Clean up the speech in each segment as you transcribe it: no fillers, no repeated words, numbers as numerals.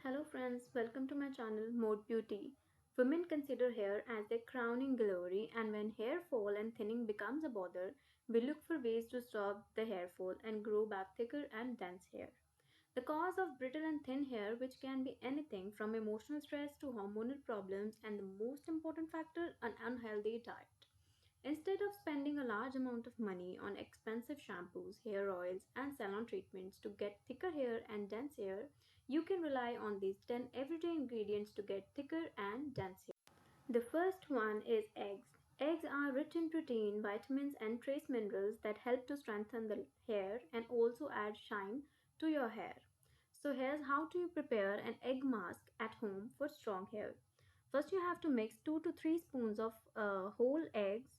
Hello friends, welcome to my channel Mode Beauty. Women consider hair as their crowning glory, and when hair fall and thinning becomes a bother, we look for ways to stop the hair fall and grow back thicker and dense hair. The cause of brittle and thin hair, which can be anything from emotional stress to hormonal problems, and the most important factor, an unhealthy diet. Instead of spending a large amount of money on expensive shampoos, hair oils, and salon treatments to get thicker hair and dense hair, you can rely on these 10 everyday ingredients to get thicker and dense hair. The first one is eggs. Eggs are rich in protein, vitamins, and trace minerals that help to strengthen the hair and also add shine to your hair. So, here's how to prepare an egg mask at home for strong hair. First, you have to mix 2 to 3 spoons of whole eggs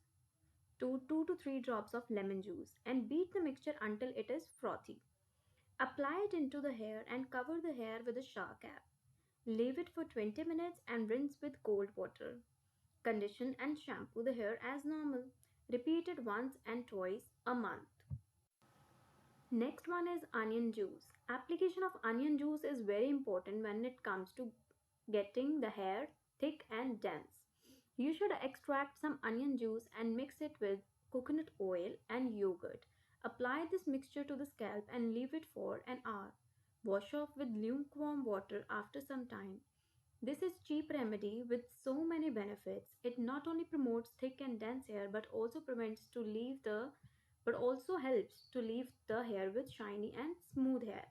to 2 to 3 drops of lemon juice and beat the mixture until it is frothy. Apply it into the hair and cover the hair with a shower cap. Leave it for 20 minutes and rinse with cold water. Condition and shampoo the hair as normal. Repeat it once and twice a month. Next one is onion juice. Application of onion juice is very important when it comes to getting the hair thick and dense. You should extract some onion juice and mix it with coconut oil and yogurt. Apply this mixture to the scalp and leave it for an hour. Wash off with lukewarm water after some time. This is cheap remedy with so many benefits. It not only promotes thick and dense hair but also helps to leave the hair with shiny and smooth hair.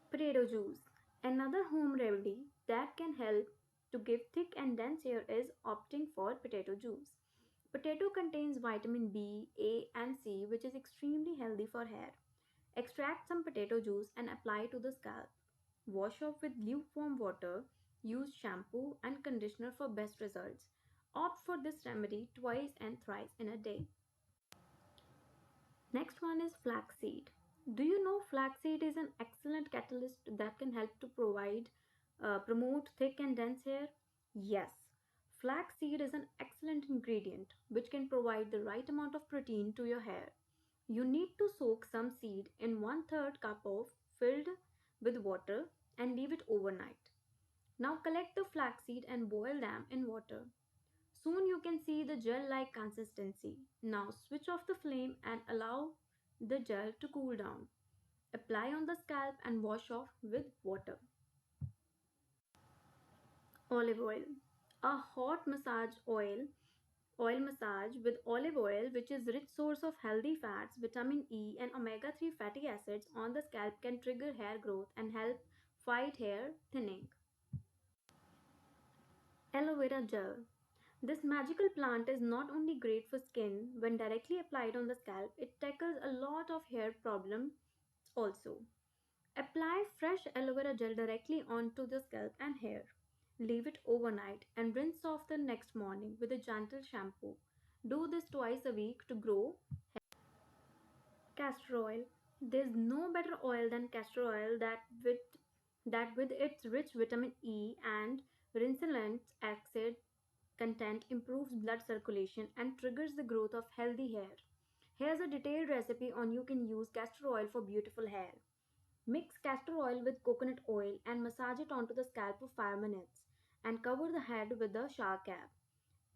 Potato juice. Another home remedy that can help to give thick and dense hair is opting for potato juice. Potato contains vitamin B, A, and C, which is extremely healthy for hair. Extract some potato juice and apply to the scalp. Wash off with lukewarm water. Use shampoo and conditioner for best results. Opt for this remedy twice and thrice in a day. Next one is flaxseed. Do you know flaxseed is an excellent catalyst that can help to promote thick and dense hair? Yes. Flaxseed is an excellent ingredient which can provide the right amount of protein to your hair. You need to soak some seed in 1/3 cup of filled with water and leave it overnight. Now collect the flaxseed and boil them in water. Soon you can see the gel like consistency. Now switch off the flame and allow the gel to cool down. Apply on the scalp and wash off with water. Olive oil. A hot oil massage with olive oil, which is rich source of healthy fats, vitamin E, and omega-3 fatty acids on the scalp, can trigger hair growth and help fight hair thinning. Aloe vera gel. This magical plant is not only great for skin when directly applied on the scalp, it tackles a lot of hair problems also. Apply fresh aloe vera gel directly onto the scalp and hair. Leave it overnight and rinse off the next morning with a gentle shampoo. Do this twice a week to grow. Castor oil. There's no better oil than castor oil that with its rich vitamin E and ricinoleic acid content improves blood circulation and triggers the growth of healthy hair. Here's a detailed recipe on you can use castor oil for beautiful hair. Mix castor oil with coconut oil and massage it onto the scalp for 5 minutes and cover the head with a shower cap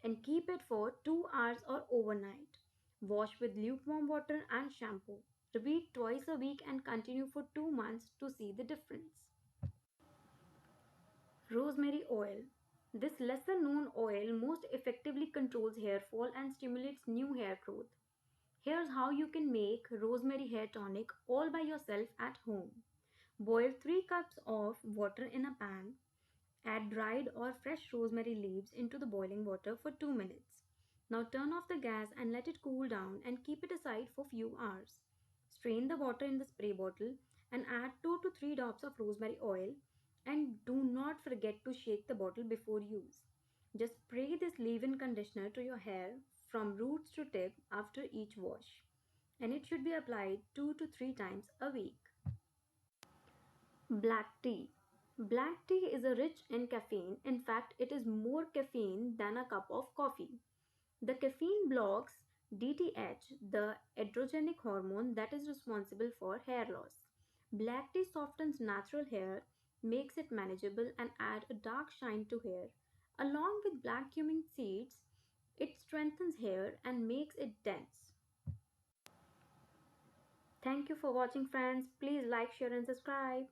and keep it for 2 hours or overnight. Wash with lukewarm water and shampoo. Repeat twice a week and continue for 2 months to see the difference. Rosemary oil. This lesser known oil most effectively controls hair fall and stimulates new hair growth. Here's how you can make rosemary hair tonic all by yourself at home. Boil 3 cups of water in a pan. Add dried or fresh rosemary leaves into the boiling water for 2 minutes. Now turn off the gas and let it cool down and keep it aside for few hours. Strain the water in the spray bottle and add 2 to 3 drops of rosemary oil and do not forget to shake the bottle before use. Just spray this leave-in conditioner to your hair from roots to tip after each wash and it should be applied 2 to 3 times a week. Black tea. Black tea is a rich in caffeine. In fact, it is more caffeine than a cup of coffee. The caffeine blocks DTH, the androgenic hormone that is responsible for hair loss. Black tea softens natural hair, makes it manageable, and add a dark shine to hair. Along with black cumin seeds, it strengthens hair and makes it dense. Thank you for watching, friends. Please like, share, and subscribe.